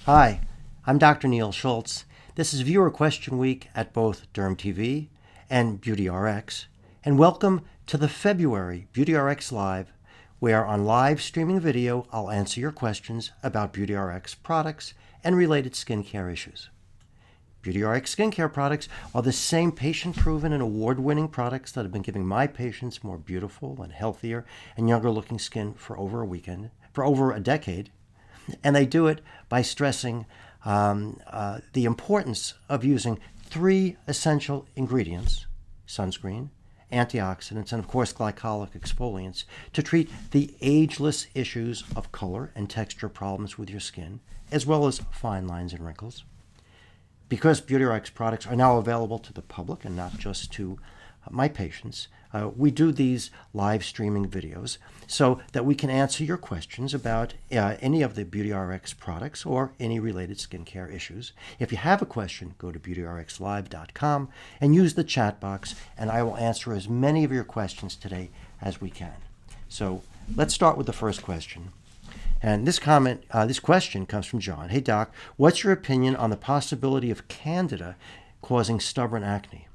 Hi, I'm Dr. Neil Schultz. This is Viewer Question Week at both Derm TV and BeautyRx, and welcome to the February BeautyRx Live, where on live streaming video I'll answer your questions about BeautyRx products and related skincare issues. BeautyRx skincare products are the same patient-proven and award-winning products that have been giving my patients more beautiful and healthier and younger-looking skin for over a decade. And they do it by stressing the importance of using three essential ingredients: sunscreen, antioxidants, and of course glycolic exfoliants to treat the ageless issues of color and texture problems with your skin, as well as fine lines and wrinkles. Because BeautyRx products are now available to the public and not just to my patients, we do these live streaming videos so that we can answer your questions about any of the BeautyRx products or any related skincare issues. If you have a question, go to BeautyRxLive.com and use the chat box, and I will answer as many of your questions today as we can. So let's start with the first question. And this question comes from John. Hey, Doc, what's your opinion on the possibility of Candida causing stubborn acne?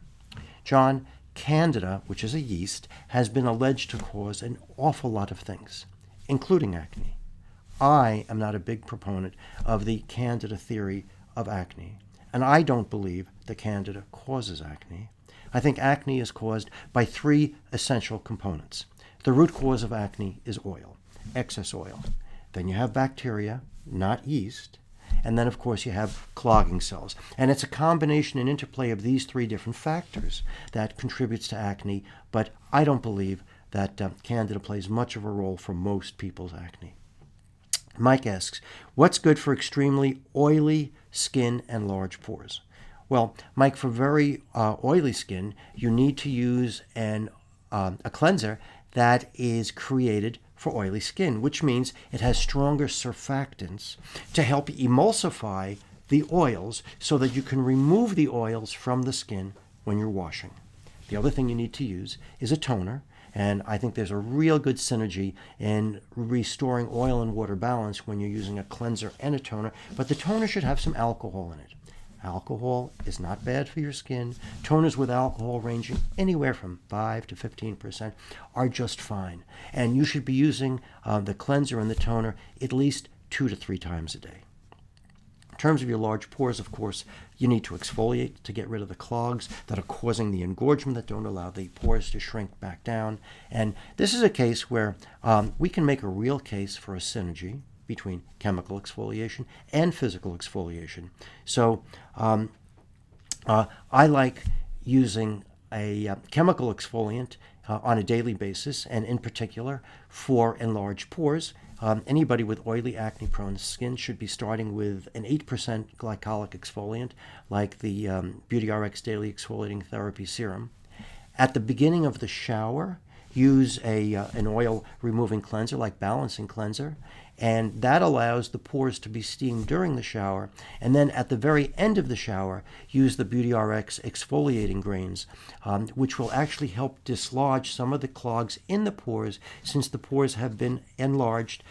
John, Candida, which is a yeast, has been alleged to cause an awful lot of things, including acne. I am not a big proponent of the Candida theory of acne, and I don't believe that Candida causes acne. I think acne is caused by three essential components. The root cause of acne is oil, excess oil. Then you have bacteria, not yeast. And then, of course, you have clogging cells. And it's a combination and interplay of these three different factors that contributes to acne, but I don't believe that Candida plays much of a role for most people's acne. Mike asks, what's good for extremely oily skin and large pores? Well, Mike, for very oily skin, you need to use a cleanser that is created for oily skin, which means it has stronger surfactants to help emulsify the oils so that you can remove the oils from the skin when you're washing. The other thing you need to use is a toner, and I think there's a real good synergy in restoring oil and water balance when you're using a cleanser and a toner, but the toner should have some alcohol in it. Alcohol is not bad for your skin. Toners with alcohol ranging anywhere from 5 to 15% are just fine. And you should be using the cleanser and the toner at least 2 to 3 times a day. In terms of your large pores, of course, you need to exfoliate to get rid of the clogs that are causing the engorgement that don't allow the pores to shrink back down. And this is a case where we can make a real case for a synergy between chemical exfoliation and physical exfoliation. So I like using a chemical exfoliant on a daily basis, and in particular for enlarged pores. Anybody with oily, acne-prone skin should be starting with an 8% glycolic exfoliant like the BeautyRx Daily Exfoliating Therapy Serum. At the beginning of the shower, use an oil-removing cleanser like Balancing Cleanser, and that allows the pores to be steamed during the shower. And then at the very end of the shower, use the BeautyRx exfoliating grains, which will actually help dislodge some of the clogs in the pores since the pores have been enlarged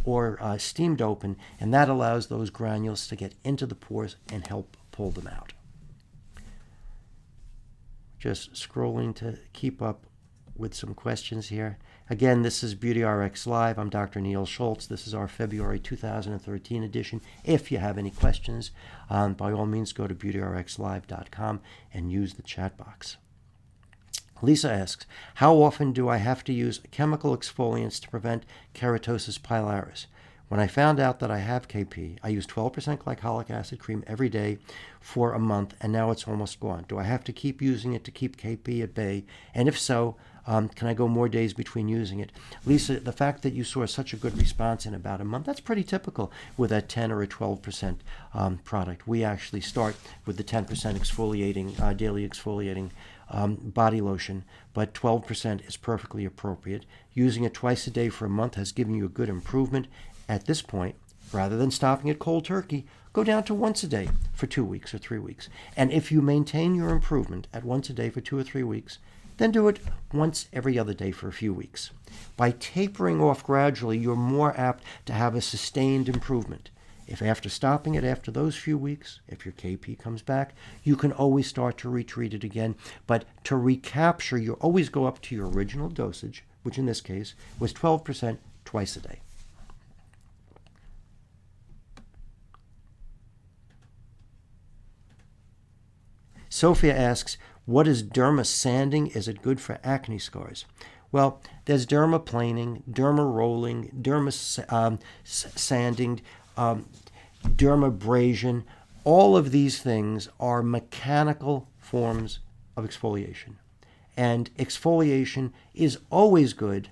or steamed open, and that allows those granules to get into the pores and help pull them out. Just scrolling to keep up with some questions here. Again, this is BeautyRx Live. I'm Dr. Neil Schultz. This is our February 2013 edition. If you have any questions, by all means, go to BeautyRxLive.com and use the chat box. Lisa asks, how often do I have to use chemical exfoliants to prevent keratosis pilaris? When I found out that I have KP, I used 12% glycolic acid cream every day for a month, and now it's almost gone. Do I have to keep using it to keep KP at bay? And if so, can I go more days between using it? Lisa, the fact that you saw such a good response in about a month, that's pretty typical with a 10 or a 12% product. We actually start with the 10% exfoliating, daily exfoliating body lotion, but 12% is perfectly appropriate. Using it twice a day for a month has given you a good improvement. At this point, rather than stopping at cold turkey, go down to once a day for 2 weeks or 3 weeks. And if you maintain your improvement at once a day for 2 or 3 weeks, then do it once every other day for a few weeks. By tapering off gradually, you're more apt to have a sustained improvement. If after stopping it after those few weeks, if your KP comes back, you can always start to retreat it again. But to recapture, you always go up to your original dosage, which in this case was 12% twice a day. Sophia asks, what is derma sanding? Is it good for acne scars? Well, there's dermaplaning, derma rolling, derma sanding, dermabrasion. All of these things are mechanical forms of exfoliation. And exfoliation is always good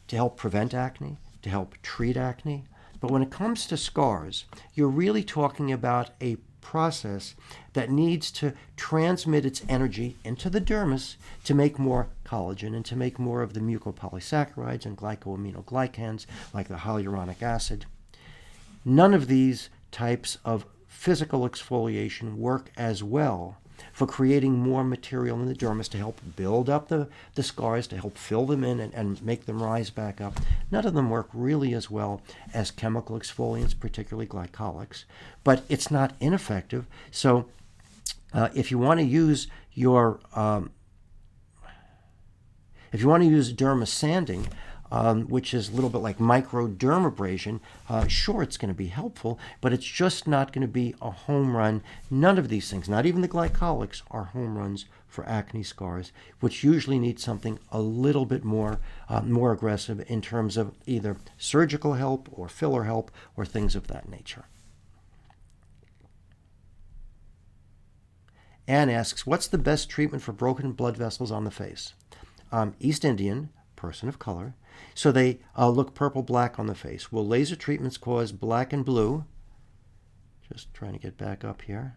to help prevent acne, to help treat acne. But when it comes to scars, you're really talking about a process that needs to transmit its energy into the dermis to make more collagen and to make more of the mucopolysaccharides and glycoaminoglycans like the hyaluronic acid. None of these types of physical exfoliation work as well for creating more material in the dermis to help build up the scars, to help fill them in and make them rise back up. None of them work really as well as chemical exfoliants, particularly glycolics, but it's not ineffective. So if you want to use your derma sanding, which is a little bit like microdermabrasion, sure, it's going to be helpful, but it's just not going to be a home run. None of these things, not even the glycolics, are home runs for acne scars, which usually need something a little bit more aggressive in terms of either surgical help or filler help or things of that nature. Anne asks, what's the best treatment for broken blood vessels on the face? East Indian, person of color, so they look purple-black on the face. Will laser treatments cause black and blue? Just trying to get back up here.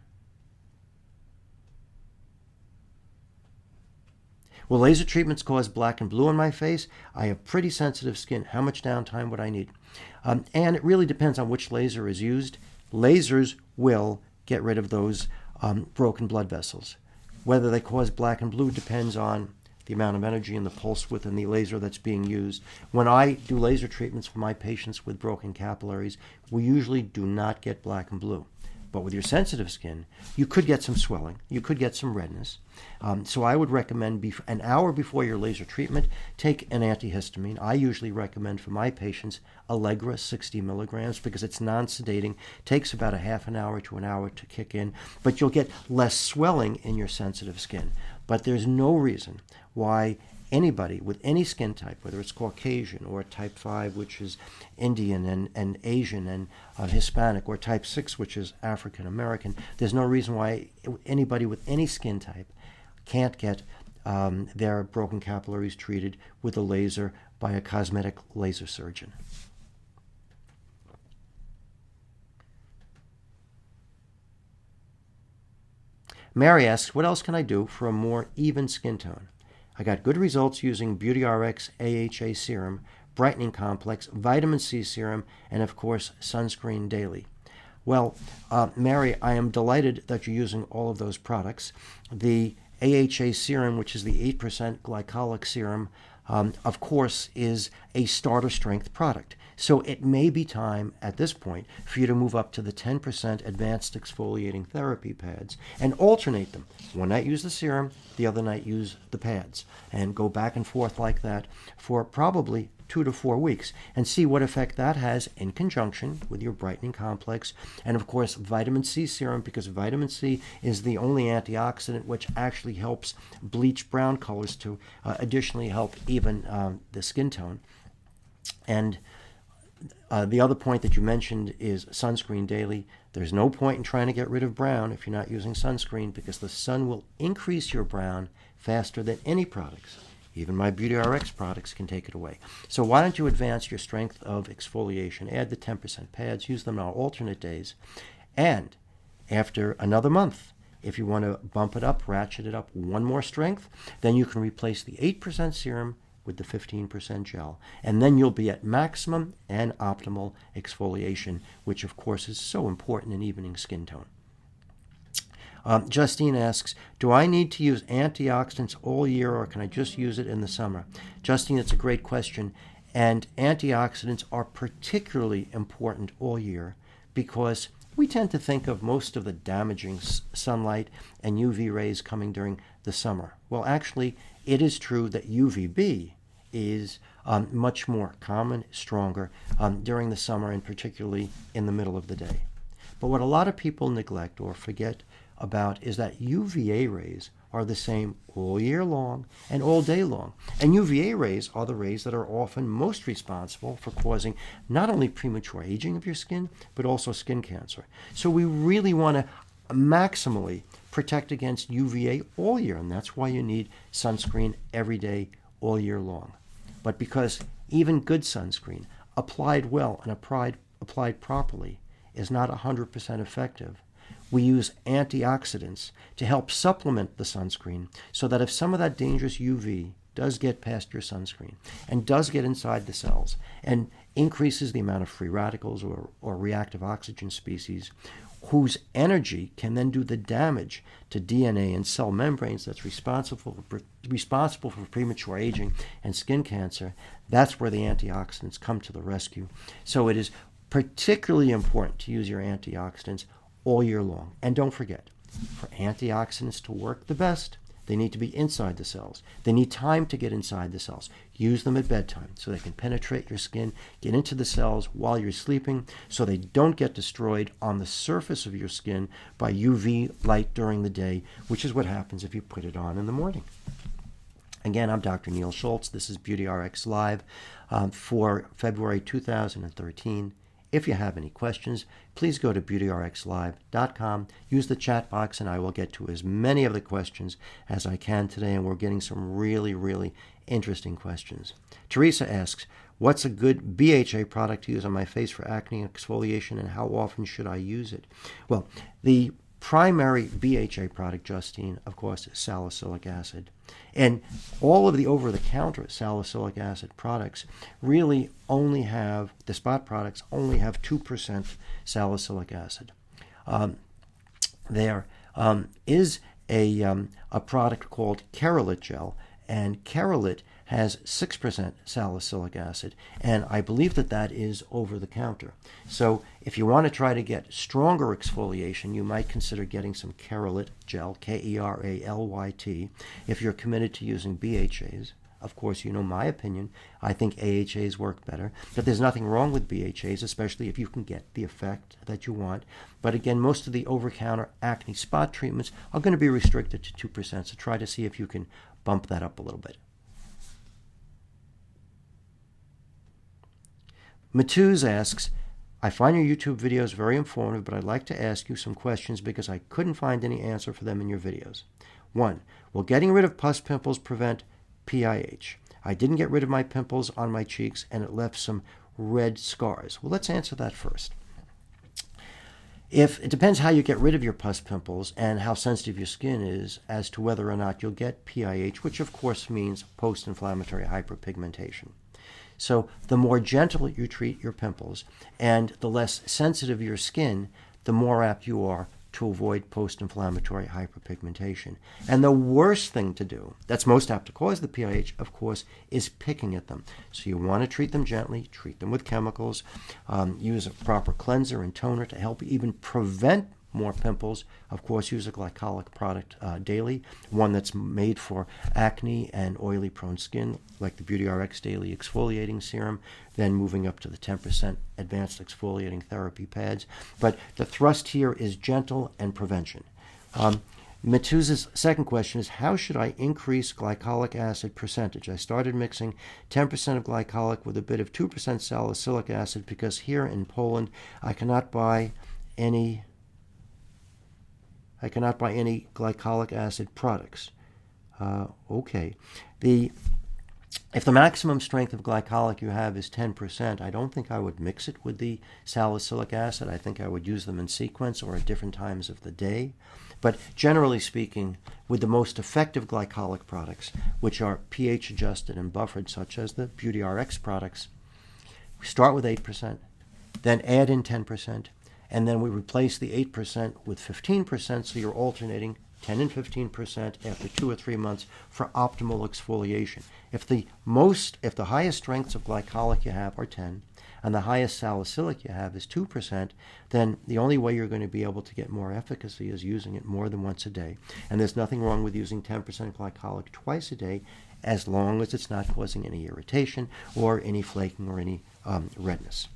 Will laser treatments cause black and blue on my face? I have pretty sensitive skin. How much downtime would I need? And it really depends on which laser is used. Lasers will get rid of those broken blood vessels. Whether they cause black and blue depends on the amount of energy and the pulse within the laser that's being used. When I do laser treatments for my patients with broken capillaries, we usually do not get black and blue. But with your sensitive skin, you could get some swelling, you could get some redness. So I would recommend an hour before your laser treatment, take an antihistamine. I usually recommend for my patients Allegra 60 milligrams because it's non-sedating, takes about a half an hour to an hour to kick in, but you'll get less swelling in your sensitive skin. But there's no reason why anybody with any skin type, whether it's Caucasian or type 5, which is Indian and Asian and Hispanic, or type 6, which is African American, there's no reason why anybody with any skin type can't get their broken capillaries treated with a laser by a cosmetic laser surgeon. Mary asks, what else can I do for a more even skin tone? I got good results using BeautyRx AHA serum, brightening complex, vitamin C serum, and of course, sunscreen daily. Well, Mary, I am delighted that you're using all of those products. The AHA serum, which is the 8% glycolic serum, of course, is a starter strength product. So it may be time at this point for you to move up to the 10% advanced exfoliating therapy pads and alternate them. One night use the serum, the other night use the pads, and go back and forth like that for probably 2 to 4 weeks and see what effect that has in conjunction with your brightening complex and, of course, vitamin C serum, because vitamin C is the only antioxidant which actually helps bleach brown colors to additionally help even the skin tone. And the other point that you mentioned is sunscreen daily. There's no point in trying to get rid of brown if you're not using sunscreen, because the sun will increase your brown faster than any products. Even my BeautyRx products can take it away. So why don't you advance your strength of exfoliation? Add the 10% pads, use them on alternate days. And after another month, if you want to bump it up, ratchet it up one more strength, then you can replace the 8% serum with the 15% gel. And then you'll be at maximum and optimal exfoliation, which of course is so important in evening skin tone. Justine asks, do I need to use antioxidants all year or can I just use it in the summer? Justine, it's a great question. And antioxidants are particularly important all year because we tend to think of most of the damaging sunlight and UV rays coming during the summer. Well, actually, it is true that UVB is much more common, stronger during the summer, and particularly in the middle of the day. But what a lot of people neglect or forget about is that UVA rays are the same all year long and all day long. And UVA rays are the rays that are often most responsible for causing not only premature aging of your skin, but also skin cancer. So we really want to maximally protect against UVA all year, and that's why you need sunscreen every day, all year long. But because even good sunscreen, applied well and applied properly, is not 100% effective, we use antioxidants to help supplement the sunscreen so that if some of that dangerous UV does get past your sunscreen and does get inside the cells and increases the amount of free radicals or reactive oxygen species, whose energy can then do the damage to DNA and cell membranes that's responsible for premature aging and skin cancer, that's where the antioxidants come to the rescue. So it is particularly important to use your antioxidants all year long. And don't forget, for antioxidants to work the best, they need to be inside the cells. They need time to get inside the cells. Use them at bedtime so they can penetrate your skin, get into the cells while you're sleeping, so they don't get destroyed on the surface of your skin by UV light during the day, which is what happens if you put it on in the morning. Again, I'm Dr. Neil Schultz. This is BeautyRx Live for February 2013. If you have any questions, please go to BeautyRxLive.com, use the chat box, and I will get to as many of the questions as I can today, and we're getting some really, really interesting questions. Teresa asks, what's a good BHA product to use on my face for acne exfoliation, and how often should I use it? Well, the primary BHA product, Justine, of course, is salicylic acid. And all of the over-the-counter salicylic acid products really only have, the spot products only have 2% salicylic acid. There is a product called Keralit Gel, and Keralit has 6% salicylic acid, and I believe that is over-the-counter. So if you want to try to get stronger exfoliation, you might consider getting some Keralit Gel, Keralyt, if you're committed to using BHAs. Of course, you know my opinion. I think AHAs work better, but there's nothing wrong with BHAs, especially if you can get the effect that you want. But again, most of the over-counter acne spot treatments are going to be restricted to 2%, so try to see if you can bump that up a little bit. Matuz asks, I find your YouTube videos very informative, but I'd like to ask you some questions because I couldn't find any answer for them in your videos. 1. Will getting rid of pus pimples prevent PIH? I didn't get rid of my pimples on my cheeks and it left some red scars. Well, let's answer that first. It depends how you get rid of your pus pimples and how sensitive your skin is as to whether or not you'll get PIH, which of course means post-inflammatory hyperpigmentation. So the more gentle you treat your pimples and the less sensitive your skin, the more apt you are to avoid post-inflammatory hyperpigmentation. And the worst thing to do, that's most apt to cause the PIH, of course, is picking at them. So you want to treat them gently, treat them with chemicals, use a proper cleanser and toner to help even prevent more pimples. Of course, use a glycolic product daily, one that's made for acne and oily prone skin, like the BeautyRx Daily Exfoliating Serum, then moving up to the 10% Advanced Exfoliating Therapy pads. But the thrust here is gentle and prevention. Matuz's second question is, how should I increase glycolic acid percentage? I started mixing 10% of glycolic with a bit of 2% salicylic acid because here in Poland I cannot buy any glycolic acid products. Okay. If the maximum strength of glycolic you have is 10%, I don't think I would mix it with the salicylic acid. I think I would use them in sequence or at different times of the day. But generally speaking, with the most effective glycolic products, which are pH adjusted and buffered, such as the BeautyRx products, we start with 8%, then add in 10%, and then we replace the 8% with 15%, so you're alternating 10 and 15% after 2 or 3 months for optimal exfoliation. If the highest strengths of glycolic you have are 10, and the highest salicylic you have is 2%, then the only way you're going to be able to get more efficacy is using it more than once a day. And there's nothing wrong with using 10% glycolic twice a day, as long as it's not causing any irritation or any flaking or any redness.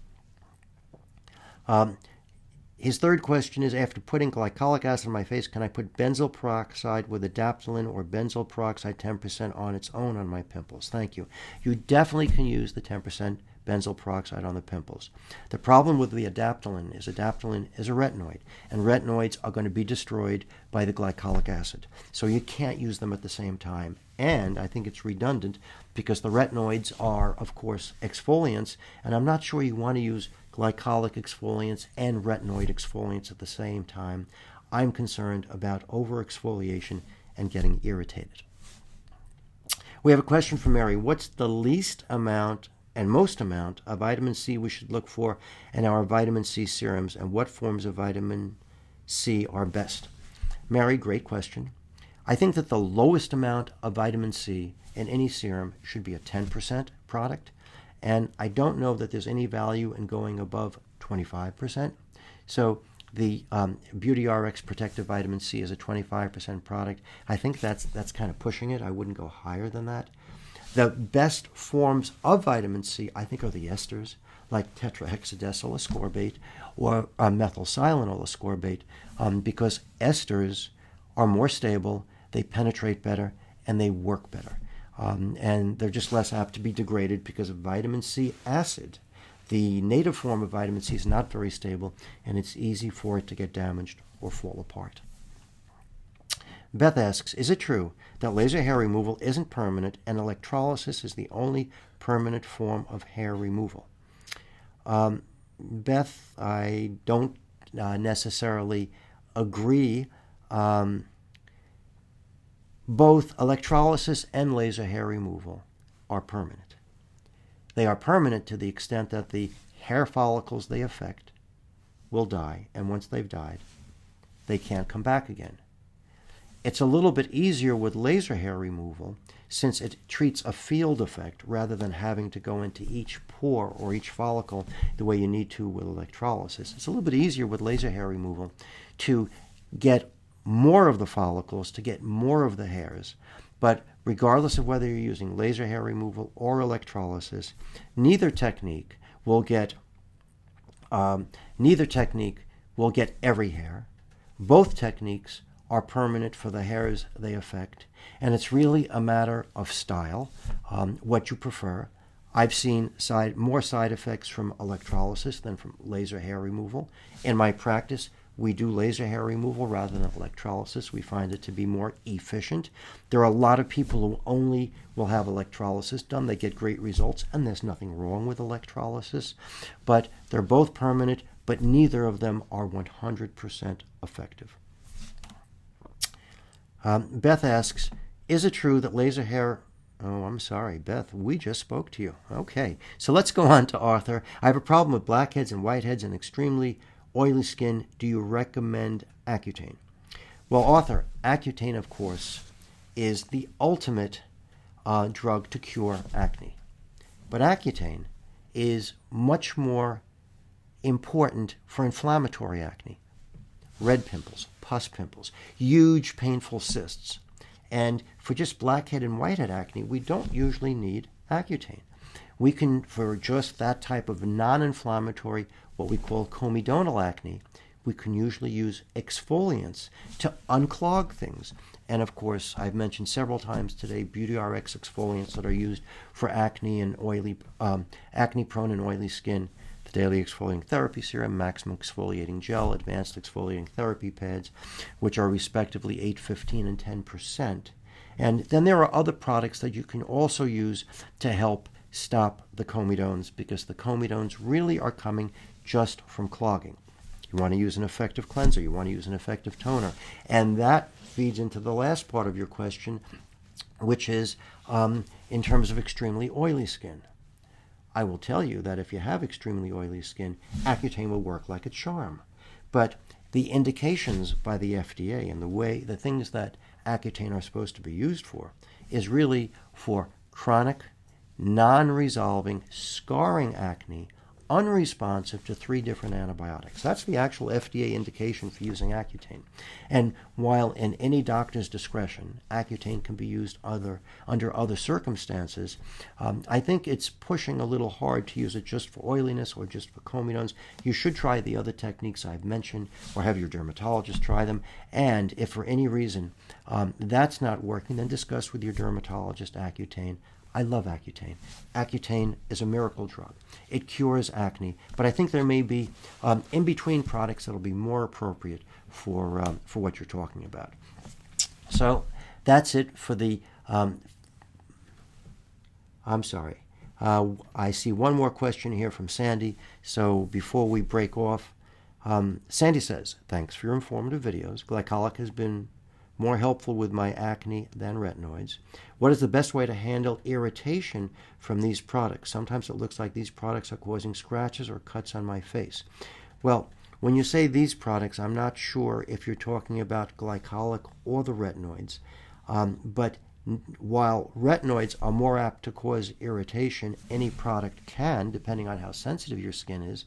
His third question is, after putting glycolic acid on my face, can I put benzoyl peroxide with adapalene or benzoyl peroxide 10% on its own on my pimples? Thank you. You definitely can use the 10% benzoyl peroxide on the pimples. The problem with the adapalene is a retinoid, and retinoids are going to be destroyed by the glycolic acid. So you can't use them at the same time. And I think it's redundant because the retinoids are, of course, exfoliants, and I'm not sure you want to use glycolic exfoliants and retinoid exfoliants at the same time. I'm concerned about over-exfoliation and getting irritated. We have a question from Mary. What's the least amount and most amount of vitamin C we should look for in our vitamin C serums, and what forms of vitamin C are best? Mary, great question. I think that the lowest amount of vitamin C in any serum should be a 10% product. And I don't know that there's any value in going above 25%. So the BeautyRx Protective Vitamin C is a 25% product. I think that's kind of pushing it. I wouldn't go higher than that. The best forms of vitamin C, I think, are the esters, like tetrahexadecyl ascorbate or methylsilanol ascorbate, because esters are more stable, they penetrate better, and they work better. And they're just less apt to be degraded because of vitamin C acid. The native form of vitamin C is not very stable, and it's easy for it to get damaged or fall apart. Beth asks, is it true that laser hair removal isn't permanent and electrolysis is the only permanent form of hair removal? Beth, I don't necessarily agree. Both electrolysis and laser hair removal are permanent. They are permanent to the extent that the hair follicles they affect will die, and once they've died, they can't come back again. It's a little bit easier with laser hair removal since it treats a field effect rather than having to go into each pore or each follicle the way you need to with electrolysis. It's a little bit easier with laser hair removal to get more of the follicles, to get more of the hairs. But regardless of whether you're using laser hair removal or electrolysis, neither technique will get every hair. Both techniques are permanent for the hairs they affect, and it's really a matter of style, what you prefer. I've seen more side effects from electrolysis than from laser hair removal. In my practice, we do laser hair removal rather than electrolysis. We find it to be more efficient. There are a lot of people who only will have electrolysis done. They get great results, and there's nothing wrong with electrolysis. But they're both permanent, but neither of them are 100% effective. Beth asks, is it true that laser hair... Oh, I'm sorry, Beth, we just spoke to you. Okay, so let's go on to Arthur. I have a problem with blackheads and whiteheads and extremely oily skin. Do you recommend Accutane? Well, Arthur, Accutane, of course, is the ultimate drug to cure acne. But Accutane is much more important for inflammatory acne. Red pimples, pus pimples, huge painful cysts. And for just blackhead and whitehead acne, we don't usually need Accutane. We can, for just that type of non-inflammatory, what we call comedonal acne, we can usually use exfoliants to unclog things. And of course, I've mentioned several times today BeautyRx exfoliants that are used for acne and acne-prone and oily skin. The Daily Exfoliating Therapy Serum, Maximum Exfoliating Gel, Advanced Exfoliating Therapy Pads, which are respectively 8, 15, and 10%. And then there are other products that you can also use to help stop the comedones, because the comedones really are coming just from clogging. You want to use an effective cleanser. You want to use an effective toner. And that feeds into the last part of your question, which is in terms of extremely oily skin. I will tell you that if you have extremely oily skin, Accutane will work like a charm. But the indications by the FDA and the things that Accutane are supposed to be used for is really for chronic, non-resolving, scarring acne unresponsive to 3 different antibiotics. That's the actual FDA indication for using Accutane. And while in any doctor's discretion, Accutane can be used under other circumstances, I think it's pushing a little hard to use it just for oiliness or just for comedones. You should try the other techniques I've mentioned, or have your dermatologist try them. And if for any reason that's not working, then discuss with your dermatologist Accutane. I love Accutane. Accutane is a miracle drug. It cures acne, but I think there may be in-between products that will be more appropriate for what you're talking about. So that's it for the... I'm sorry. I see one more question here from Sandy. So before we break off, Sandy says, thanks for your informative videos. Glycolic has been more helpful with my acne than retinoids. What is the best way to handle irritation from these products? Sometimes it looks like these products are causing scratches or cuts on my face. Well, when you say these products, I'm not sure if you're talking about glycolic or the retinoids. But while retinoids are more apt to cause irritation, any product can, depending on how sensitive your skin is.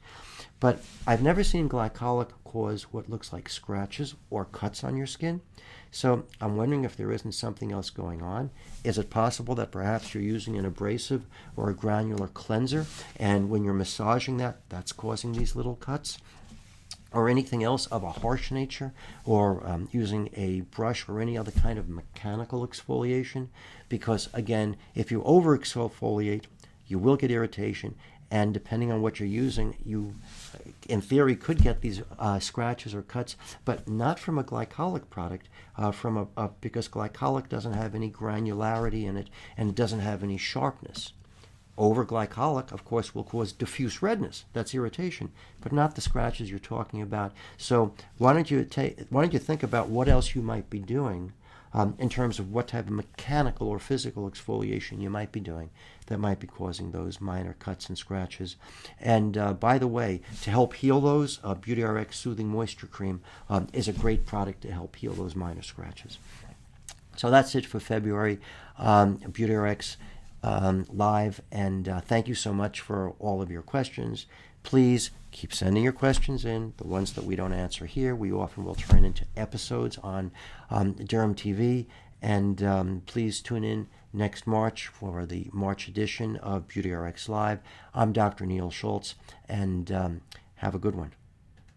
But I've never seen glycolic cause what looks like scratches or cuts on your skin. So I'm wondering if there isn't something else going on. Is it possible that perhaps you're using an abrasive or a granular cleanser, and when you're massaging that, that's causing these little cuts? Or anything else of a harsh nature, or using a brush or any other kind of mechanical exfoliation? Because again, if you over exfoliate, you will get irritation, and depending on what you're using, you in theory could get these scratches or cuts, but not from a glycolic product, because glycolic doesn't have any granularity in it, and it doesn't have any sharpness. Over-glycolic, of course, will cause diffuse redness. That's irritation, but not the scratches you're talking about. So why don't you think about what else you might be doing in terms of what type of mechanical or physical exfoliation you might be doing that might be causing those minor cuts and scratches. And by the way, to help heal those, BeautyRx Soothing Moisture Cream is a great product to help heal those minor scratches. So that's it for February. BeautyRx Live, and thank you so much for all of your questions. Please keep sending your questions in. The ones that we don't answer here, we often will turn into episodes on Derm TV. And please tune in next March for the March edition of BeautyRx Live. I'm Dr. Neil Schultz, and have a good one.